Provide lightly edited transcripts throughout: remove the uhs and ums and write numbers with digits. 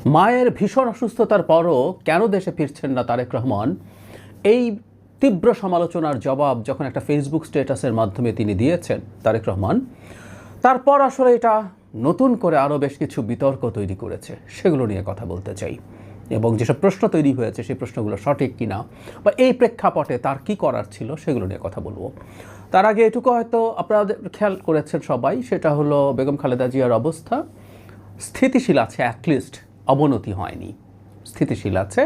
মায়ের ভীষণ অসুস্থতার পরও কেন দেশে ফিরছেন না তারেক রহমান, এই তীব্র সমালোচনার জবাব যখন একটা ফেসবুক স্ট্যাটাসের মাধ্যমে তিনি দিয়েছেন তারেক রহমান, তারপর আসলে এটা নতুন করে আরও বেশ কিছু বিতর্ক তৈরি করেছে। সেগুলো নিয়ে কথা বলতে চাই এবং যেসব প্রশ্ন তৈরি হয়েছে সেই প্রশ্নগুলো সঠিক কিনা বা এই প্রেক্ষাপটে তার কি করার ছিল সেগুলো নিয়ে কথা বলবো। তার আগে এটুকু হয়তো আপনারা খেয়াল করেছেন সবাই, সেটা হলো বেগম খালেদা জিয়ার অবস্থা স্থিতিশীল আছে, অ্যাটলিস্ট অবনতি হয়নি, স্থিতিশীল আছে।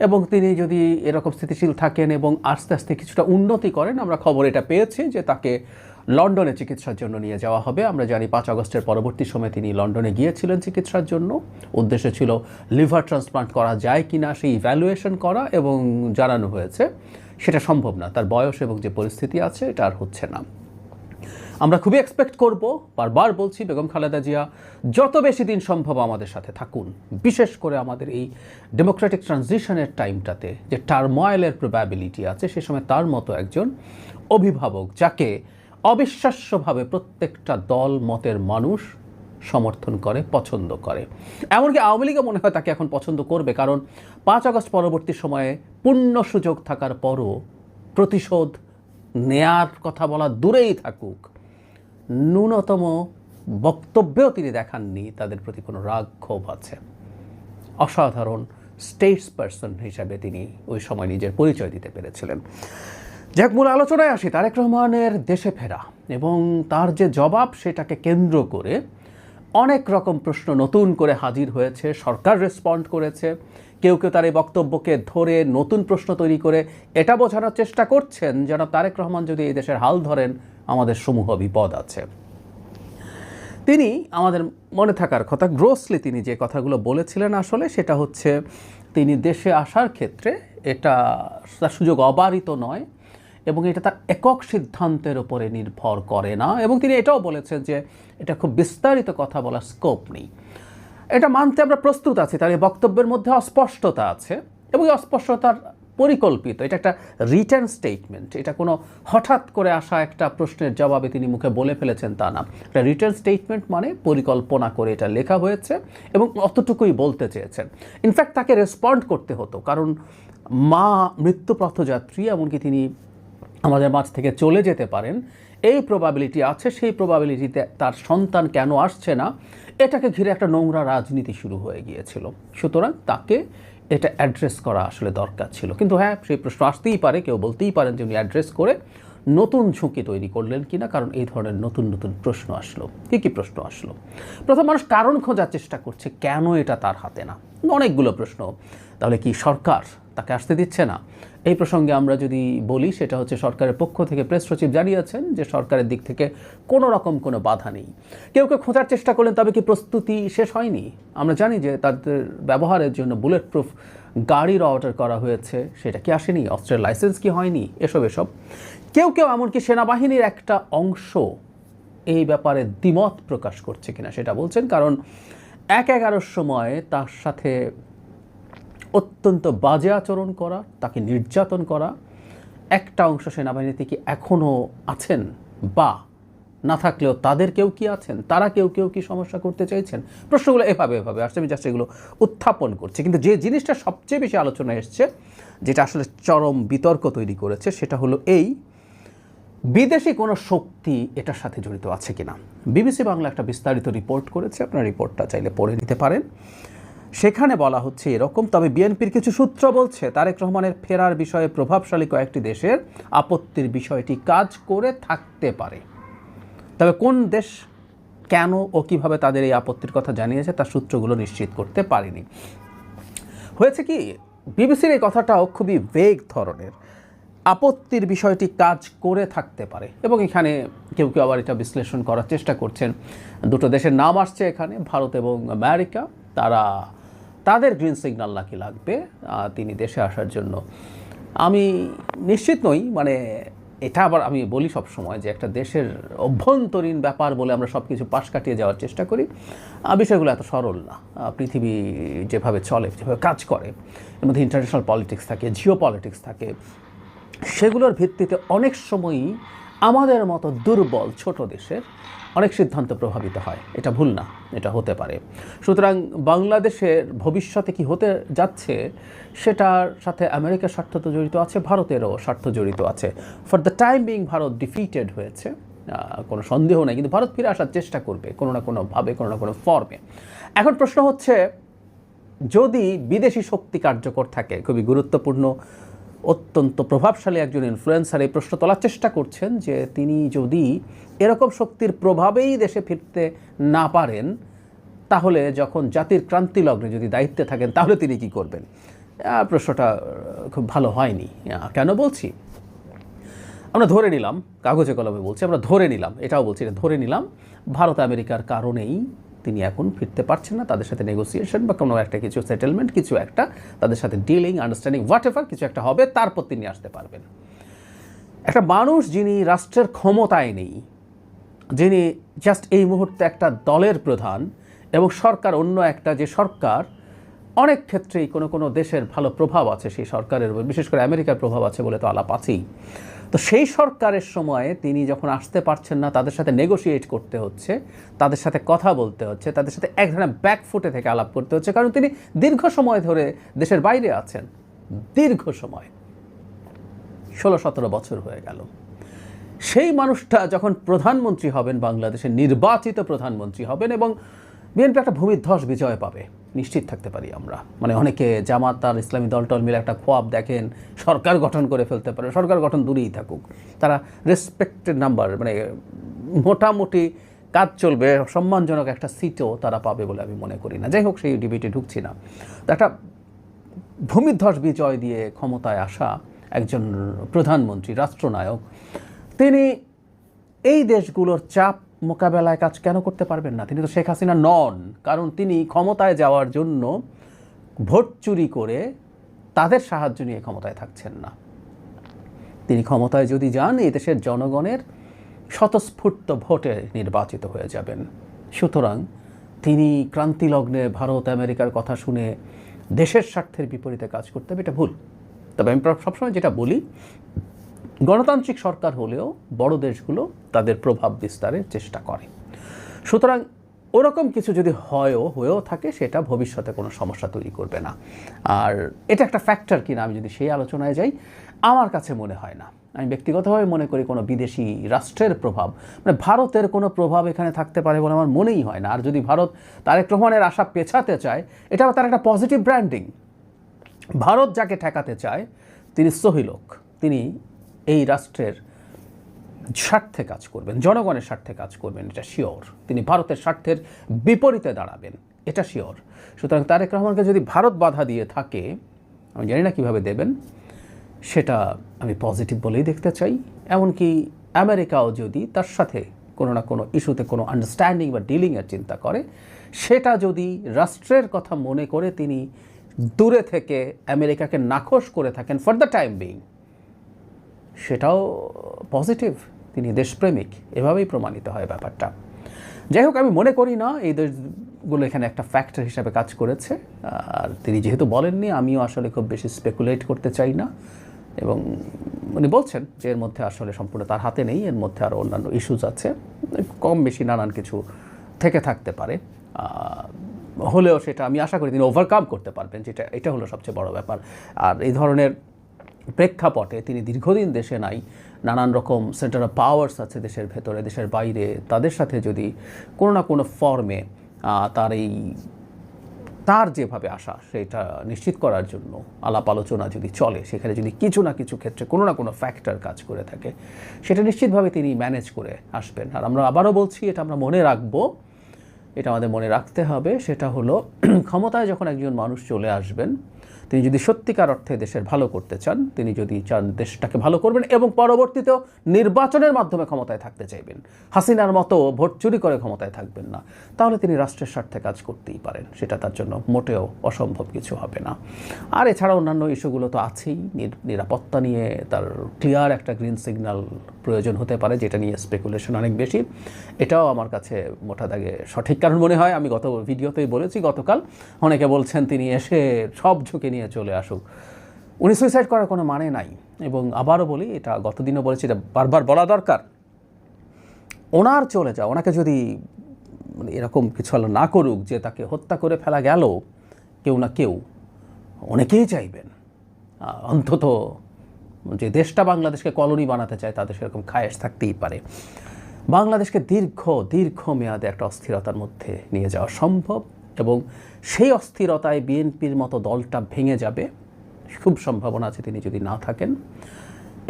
এবং তিনি যদি এরকম স্থিতিশীল থাকেন এবং আস্তে আস্তে কিছুটা উন্নতি করেন, আমরা খবর এটা পেয়েছি যে তাকে লন্ডনে চিকিৎসার জন্য নিয়ে যাওয়া হবে। আমরা জানি 5 আগস্টের পরবর্তী সময়ে তিনি লন্ডনে গিয়েছিলেন চিকিৎসার জন্য। উদ্দেশ্য ছিল লিভার ট্রান্সপ্লান্ট করা যায় কি না সেই ইভ্যালুয়েশন করা, এবং জানানো হয়েছে সেটা সম্ভব না, তার বয়স এবং যে পরিস্থিতি আছে এটা আর হচ্ছে না। আমরা খুবই এক্সপেক্ট করব, বারবার বলছি, বেগম খালেদা জিয়া যত বেশি দিন সম্ভব আমাদের সাথে থাকুন, বিশেষ করে আমাদের এই ডেমোক্রেটিক ট্রানজিশনের টাইমটাতে যে টার্ময়েলের প্রবাবিলিটি আছে, সে সময় তার মতো একজন অভিভাবক যাকে অবিশ্বাস্যভাবে প্রত্যেকটা দল মতের মানুষ সমর্থন করে, পছন্দ করে। এমনকি আওয়ামী লীগও মনে হয় তাকে এখন পছন্দ করবে, কারণ 5 আগস্ট পরবর্তী সময়ে পূর্ণ সুযোগ থাকার পরও প্রতিশোধ নেয়ার কথা বলা দূরেই থাকুক, ন্যূনতম বক্তব্যেও তিনি দেখাননি তাদের প্রতি কোনো রাগ ক্ষোভ আছে। অসাধারণ স্টেটস পারসন হিসাবে তিনি ওই সময় নিজের পরিচয় দিতে পেরেছিলেন। যাক, মূল আলোচনায় আসি। তারেক রহমানের দেশে ফেরা এবং তার যে জবাব, সেটাকে কেন্দ্র করে অনেক রকম প্রশ্ন নতুন করে হাজির হয়েছে। সরকার রেসপন্ড করেছে, কেউ কেউ তার এই বক্তব্যকে ধরে নতুন প্রশ্ন তৈরি করে এটা বোঝানোর চেষ্টা করছেন যেন তারেক রহমান যদি এই দেশের হাল ধরেন আমাদের সমূহ বিপদ আছে। তিনি আমাদের মনে থাকার কথা, গ্রোসলি তিনি যে কথাগুলো বলেছিলেন আসলে সেটা হচ্ছে তিনি দেশে আসার ক্ষেত্রে এটা তার সুযোগ অবারিত নয় এবং এটা তার একক সিদ্ধান্তের উপরে নির্ভর করে না, এবং তিনি এটাও বলেছেন যে এটা খুব বিস্তারিত কথা বলার স্কোপ নেই। এটা মানতে আমরা প্রস্তুত আছি। তার এই বক্তব্যের মধ্যে অস্পষ্টতা আছে এবং এই অস্পষ্টতার পরিকল্পিত, এটা একটা রিটেন স্টেটমেন্ট, এটা কোনো হঠাৎ করে আসা একটা প্রশ্নের জবাবে তিনি মুখে বলে ফেলেছেন তা না। একটা রিটেন স্টেটমেন্ট মানে পরিকল্পনা করে এটা লেখা হয়েছে এবং অতটুকুই বলতে চেয়েছেন। ইনফ্যাক্ট তাকে রেসপন্ড করতে হতো, কারণ মা মৃত্যুপথযাত্রী, এমনকি তিনি আমাদের মাঝ থেকে চলে যেতে পারেন এই প্রবাবিলিটি আছে। সেই প্রবাবিলিটিতে তার সন্তান কেন আসছে না, এটাকে ঘিরে একটা নোংরা রাজনীতি শুরু হয়ে গিয়েছিল। সুতরাং তাকে এটা অ্যাড্রেস করা আসলে দরকার ছিল। কিন্তু হ্যাঁ, সেই প্রশ্ন আসতেই পারে, কেউ বলতেই পারেন যে উনি অ্যাড্রেস করে নতুন ঝুঁকি তৈরি করলেন কিনা, কারণ এই ধরনের নতুন নতুন প্রশ্ন আসলো। কী প্রশ্ন আসলো? প্রথম, মানুষ কারণ খোঁজার চেষ্টা করছে কেন এটা তার হাতে না। অনেকগুলো প্রশ্ন। তাহলে কি সরকার তাকে আসতে দিচ্ছে না? এই প্রসঙ্গে আমরা যদি বলি, সেটা হচ্ছে সরকারের পক্ষ থেকে প্রেস সচিব জানিয়েছেন যে সরকারের দিক থেকে কোনো রকম কোনো বাধা নেই। কেউ কেউ খোঁজার চেষ্টা করলেন তবে কি প্রস্তুতি শেষ হয়নি? আমরা জানি যে তাদের ব্যবহারের জন্য বুলেট প্রুফ গাড়ির অর্ডার করা হয়েছে, সেটা কি আসেনি? অস্ত্রের লাইসেন্স কি হয়নি? এসব কেউ কেউ এমনকি সেনাবাহিনীর একটা অংশ এই ব্যাপারে দ্বিমত প্রকাশ করছে কিনা সেটা বলছেন, কারণ 1/11 সময় তার সাথে অত্যন্ত বাজে আচরণ করা, তাকে নির্যাতন করা একটা অংশ সেনাবাহিনীতে কি এখনও আছেন, বা না থাকলেও তাদের কেউ কি আছেন, তারা কেউ কি সমস্যা করতে চাইছেন? প্রশ্নগুলো এভাবে আসছে, আমি জাস্ট এগুলো উত্থাপন করছি। কিন্তু যে জিনিসটা সবচেয়ে বেশি আলোচনায় এসছে, যেটা আসলে চরম বিতর্ক তৈরি করেছে, সেটা হলো এই বিদেশি কোনো শক্তি এটার সাথে জড়িত আছে কিনা। বিবিসি বাংলা একটা বিস্তারিত রিপোর্ট করেছে, আপনার রিপোর্টটা চাইলে পড়ে নিতে পারেন। সেখানে বলা হচ্ছে এরকম, তবে বিএনপির কিছু সূত্র বলছে তারেক রহমানের ফেরার বিষয়ে প্রভাবশালী কয়েকটি দেশের আপত্তির বিষয়টি কাজ করে থাকতে পারে। তবে কোন দেশ, কেন ও কিভাবে তাদের এই আপত্তির কথা জানিয়েছে তার সূত্রগুলো নিশ্চিত করতে পারেনি। হয়েছে কি, বিবিসির এই কথাটাও খুবই ভেগ ধরনের। আপত্তির বিষয়টি কাজ করে থাকতে পারে, এবং এখানে কেউ আবার এটা বিশ্লেষণ করার চেষ্টা করছেন। দুটো দেশের নাম আসছে এখানে, ভারত এবং আমেরিকা। তাদের গ্রিন সিগন্যাল নাকি লাগবে তিনি দেশে আসার জন্য। আমি নিশ্চিত নই, মানে এটা আবার আমি বলি সব সময় যে একটা দেশের অভ্যন্তরীণ ব্যাপার বলে আমরা সব কিছু পাশ কাটিয়ে যাওয়ার চেষ্টা করি। বিষয়গুলো এত সরল না। পৃথিবী যেভাবে চলে, যেভাবে কাজ করে, এর মধ্যে ইন্টারন্যাশনাল পলিটিক্স থাকে, জিও পলিটিক্স থাকে, সেগুলোর ভিত্তিতে অনেক সময়ই আমাদের মতো দুর্বল ছোট দেশের অনেক সিদ্ধান্ত প্রভাবিত হয়, এটা ভুল না, এটা হতে পারে। সুতরাং বাংলাদেশের ভবিষ্যতে কি হতে যাচ্ছে সেটার সাথে আমেরিকার স্বার্থ তো জড়িত আছে, ভারতেরও স্বার্থ জড়িত আছে। For the time being Bharat defeated হয়েছে, কোনো সন্দেহ নেই, কিন্তু ভারত ফিরে আসার চেষ্টা করবে কোনো না কোনোভাবে, কোনো না কোনো ফর্মে। এখন প্রশ্ন হচ্ছে, যদি বিদেশি শক্তি কার্যকর থাকে, খুবই গুরুত্বপূর্ণ অত্যন্ত প্রভাবশালী একজন ইনফ্লুয়েন্সার এই প্রশ্ন তোলার চেষ্টা করছেন যে তিনি যদি এরকম শক্তির প্রভাবেই দেশে ফিরতে না পারেন, তাহলে যখন জাতির ক্রান্তি লগ্নে যদি দায়িত্বে থাকেন তাহলে তিনি কি করবেন? প্রশ্নটা খুব ভালো হয়নি। কেন বলছি? আমরা ধরে নিলাম, কাগজে কলমে বলছি, আমরা ধরে নিলাম, এটাও বলছি, ধরে নিলাম ভারত আমেরিকার কারণেই তিনি এখন ফিরতে পারছেন না, তাদের সাথে নেগোসিয়েশন বা কোনো একটা কিছু সেটেলমেন্ট, কিছু একটা তাদের সাথে ডিলিং, আন্ডারস্ট্যান্ডিং, হোয়াট এভার কিছু একটা হবে, তারপর তিনি আসতে পারবেন। একটা মানুষ যিনি রাষ্ট্রের ক্ষমতায় নেই, যিনি জাস্ট এই মুহূর্তে একটা দলের প্রধান এবং সরকার অন্য একটা, যে সরকার অনেক ক্ষেত্রেই কোনো কোনো দেশের ভালো প্রভাব আছে সেই সরকারের, বিশেষ করে আমেরিকার প্রভাব আছে বলে তো আলাপ আছেই, তো সেই সরকারের সময়ে তিনি যখন আসতে পারছেন না, তাদের সাথে নেগোশিয়েট করতে হচ্ছে, তাদের সাথে কথা বলতে হচ্ছে, তাদের সাথে এক ধরনের ব্যাকফুটে থেকে আলাপ করতে হচ্ছে, কারণ তিনি দীর্ঘ সময় ধরে দেশের বাইরে আছেন, দীর্ঘ সময়, 16-17 বছর হয়ে গেল। সেই মানুষটা যখন প্রধানমন্ত্রী হবেন, বাংলাদেশের নির্বাচিত প্রধানমন্ত্রী হবেন, এবং বিএনপি একটা ভূমিধ্বস বিজয় পাবে, নিশ্চিত থাকতে পারি আমরা। মানে অনেকে জামাত আর ইসলামী দল মিলে একটা খোয়াব দেখেন, সরকার গঠন করে ফেলতে পারে, সরকার গঠন দূরেই থাকুক, তারা রেসপেক্টেড নাম্বার, মানে মোটামুটি কাজ চলবে, সম্মানজনক একটা সিটও তারা পাবে বলে আমি মনে করি না। যাই হোক, সেই ডিবেটে ঢুকছি না। তো একটা ভূমিধ্বস বিজয় দিয়ে ক্ষমতায় আসা একজন প্রধানমন্ত্রী, রাষ্ট্রনায়ক, তিনি এই দেশগুলোর চাপ মোকাবেলায় কাজ কেন করতে পারবেন না? তিনি তো শেখ হাসিনা নন, কারণ তিনি ক্ষমতায় যাওয়ার জন্য ভোট চুরি করে তাদের সাহায্য নিয়ে ক্ষমতায় থাকছেন না। তিনি ক্ষমতায় যদি যান, এই দেশের জনগণের স্বতঃস্ফূর্ত ভোটে নির্বাচিত হয়ে যাবেন। সুতরাং তিনি ক্রান্তিলগ্নে ভারত আমেরিকার কথা শুনে দেশের স্বার্থের বিপরীতে কাজ করতে হবে, এটা ভুল। তবে আমি সবসময় যেটা বলি, গণতান্ত্রিক সরকার হলেও বড় দেশগুলো তাদের প্রভাব বিস্তারের চেষ্টা করে। সুতরাং ওরকম কিছু যদি হয়েও থাকে, সেটা ভবিষ্যতে কোনো সমস্যা তৈরি করবে না। আর এটা একটা ফ্যাক্টর কিনা, আমি যদি সেই আলোচনায় যাই, আমার কাছে মনে হয় না। আমি ব্যক্তিগতভাবে মনে করি কোনো বিদেশি রাষ্ট্রের প্রভাব, মানে ভারতের কোনো প্রভাব এখানে থাকতে পারে বলে আমার মনেই হয় না। আর যদি ভারত তারেক রহমানের আশা পেছাতে চায়, এটাও তার একটা পজিটিভ ব্র্যান্ডিং। ভারত যাকে ঠেকাতে চায় তিনি সহি লোক, তিনি এই রাষ্ট্রের স্বার্থে কাজ করবেন, জনগণের স্বার্থে কাজ করবেন, এটা শিওর। তিনি ভারতের স্বার্থের বিপরীতে দাঁড়াবেন, এটা শিওর। সুতরাং তারেক রহমানকে যদি ভারত বাধা দিয়ে থাকে, আমি জানি না কীভাবে দেবেন, সেটা আমি পজিটিভ বলেই দেখতে চাই। এমনকি আমেরিকাও যদি তার সাথে কোনো না কোনো ইস্যুতে কোনো আন্ডারস্ট্যান্ডিং বা ডিলিংয়ের চিন্তা করে, সেটা যদি রাষ্ট্রের কথা মনে করে তিনি দূরে থেকে আমেরিকাকে নাখোশ করে থাকেন ফর দ্য টাইম বিং, সেটাও পজিটিভ। তিনি দেশপ্রেমিক, এভাবেই প্রমাণিত হয় ব্যাপারটা। যাই হোক, আমি মনে করি না এই দেশগুলো এখানে একটা ফ্যাক্টর হিসাবে কাজ করেছে। আর তিনি যেহেতু বলেননি, আমিও আসলে খুব বেশি স্পেকুলেট করতে চাই না। এবং উনি বলছেন যে এর মধ্যে আসলে সম্পূর্ণ তার হাতে নেই, এর মধ্যে আরও অন্যান্য ইস্যুস আছে, কম বেশি নানান কিছু থেকে থাকতে পারে। হলেও সেটা আমি আশা করি তিনি ওভারকাম করতে পারবেন, এটা হলো সবচেয়ে বড় ব্যাপার। আর এই ধরনের প্রেক্ষাপটে তিনি দীর্ঘদিন দেশে নাই, নানান রকম সেন্টার অফ পাওয়ার্স আছে দেশের ভেতরে, দেশের বাইরে, তাদের সাথে যদি কোনো না কোনো ফর্মে তার যেভাবে আসা সেটা নিশ্চিত করার জন্য আলাপ আলোচনা যদি চলে, সেখানে যদি কিছু না কিছু ক্ষেত্রে কোনো না কোনো ফ্যাক্টর কাজ করে থাকে, সেটা নিশ্চিতভাবে তিনি ম্যানেজ করে আসবেন। আর আমরা আবারও বলছি, এটা আমরা মনে রাখবো, এটা আমাদের মনে রাখতে হবে, সেটা হলো ক্ষমতায় যখন একজন মানুষ চলে আসবেন, তিনি যদি সত্যিকার অর্থে দেশের ভালো করতে চান, তিনি যদি চান দেশটাকে ভালো করবেন এবং পরবর্তীতেও নির্বাচনের মাধ্যমে ক্ষমতায় থাকতে চাইবেন, হাসিনার মতো ভোট চুরি করে ক্ষমতায় থাকবেন না, তাহলে তিনি রাষ্ট্রের স্বার্থে কাজ করতেই পারেন। সেটা তার জন্য মোটেও অসম্ভব কিছু হবে না। আর এছাড়া অন্যান্য ইস্যুগুলো তো আছেই। নিরাপত্তা নিয়ে তার ক্লিয়ার একটা গ্রিন সিগন্যাল প্রয়োজন হতে পারে, যেটা নিয়ে স্পেকুলেশন অনেক বেশি। এটাও আমার কাছে মোটা দাগে সঠিক কারণ মনে হয়। আমি গত ভিডিওতেই বলেছি, গতকাল অনেকে বলছেন তিনি এসে সব ঝুঁকি নিয়ে চলে আসুক। উনি সুইসাইড করার কোনো মানে নাই। এবং আবারও বলি, এটা গতদিনও বলেছি, এটা বারবার বলা দরকার, ওনার চলে যাওয়া, ওনাকে যদি মানে এরকম কিছু না করুক যে তাকে হত্যা করে ফেলা গেল, কেউ না কেউ অনেকেই চাইবেন অন্তত যে দেশটা বাংলাদেশকে কলোনি বানাতে চায় তাদের সেরকম খায়েশ থাকতেই পারে। বাংলাদেশকে দীর্ঘ মেয়াদে একটা অস্থিরতার মধ্যে নিয়ে যাওয়া সম্ভব, এবং সেই অস্থিরতায় বিএনপির মতো দলটা ভেঙে যাবে, খুব সম্ভাবনা আছে তিনি যদি না থাকেন।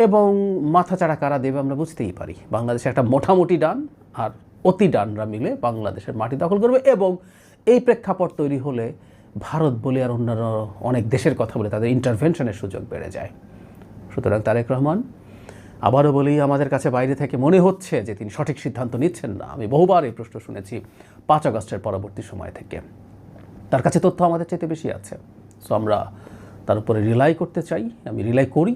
এবং মাথাচাড়া কারা দেবে আমরা বুঝতেই পারি। বাংলাদেশে একটা মোটামুটি ডান আর অতি ডানরা মিলে বাংলাদেশের মাটি দখল করবে, এবং এই প্রেক্ষাপট তৈরি হলে ভারত বলে আর অন্যান্য অনেক দেশের কথা বলে তাদের ইন্টারভেনশনের সুযোগ বেড়ে যায়। সুতরাং তারেক রহমান, আবারও বলি, আমাদের কাছে বাইরে থেকে মনে হচ্ছে যে তিনি সঠিক সিদ্ধান্ত নিচ্ছেন না। আমি বহুবার এই প্রশ্ন শুনেছি 5 আগস্টের পরবর্তী সময় থেকে। তার কাছে তথ্য আমাদের চাইতে বেশি আছে, সো আমরা তার উপরে রিলাই করতে চাই। আমি রিলাই করি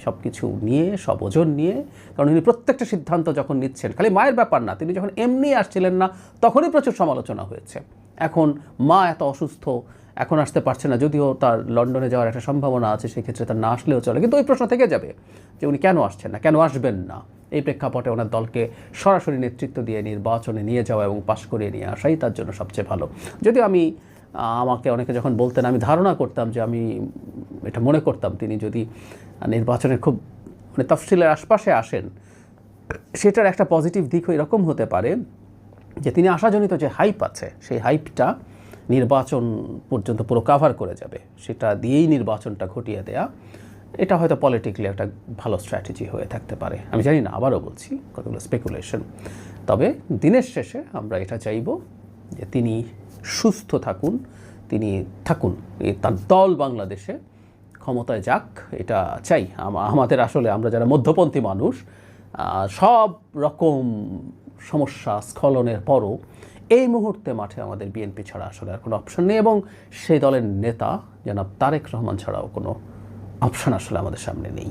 সব কিছু নিয়ে, সব ওজন নিয়ে, কারণ উনি প্রত্যেকটা সিদ্ধান্ত যখন নিচ্ছেন, খালি মায়ের ব্যাপার না, তিনি যখন এমনি আসছিলেন না তখনই প্রচুর সমালোচনা হয়েছে। এখন মা এত অসুস্থ, এখন আসতে পারছে না, যদিও তার লন্ডনে যাওয়ার একটা সম্ভাবনা আছে, সেক্ষেত্রে তার না আসলেও চলে, কিন্তু ওই প্রশ্ন থেকে যাবে যে উনি কেন আসছেন না, কেন আসবেন না। এই প্রেক্ষাপটে ওনার দলকে সরাসরি নেতৃত্ব দিয়ে নির্বাচনে নিয়ে যাওয়া এবং পাশ করিয়ে নিয়ে আসাই তার জন্য সবচেয়ে ভালো। যদিও আমাকে অনেকে যখন বলতেন, আমি ধারণা করতাম যে, আমি এটা মনে করতাম তিনি যদি নির্বাচনের খুব মানে তফসিলের আশপাশে আসেন, সেটার একটা পজিটিভ দিকও এরকম হতে পারে যে তিনি আশাজনিত যে হাইপ আছে, সেই হাইপটা নির্বাচন পর্যন্ত পুরো কাভার করে যাবে, সেটা দিয়েই নির্বাচনটা ঘটিয়ে দেয়া, এটা হয়তো পলিটিক্যালি একটা ভালো স্ট্র্যাটেজি হয়ে থাকতে পারে। আমি জানি না, আবারও বলছি, কতগুলো স্পেকুলেশন। তবে দিনের শেষে আমরা এটা চাইব যে তিনি সুস্থ থাকুন, তিনি থাকুন, তার দল বাংলাদেশে ক্ষমতায় যাক, এটা চাই। আমাদের আসলে, আমরা যারা মধ্যপন্থী মানুষ, সব রকম সমস্যা স্খলনের পরও এই মুহূর্তে মাঠে আমাদের বিএনপি ছাড়া আসলে আর কোনো অপশন নেই, এবং সেই দলের নেতা জনাব তারেক রহমান ছাড়াও কোনো অপশন আসলে আমাদের সামনে নেই।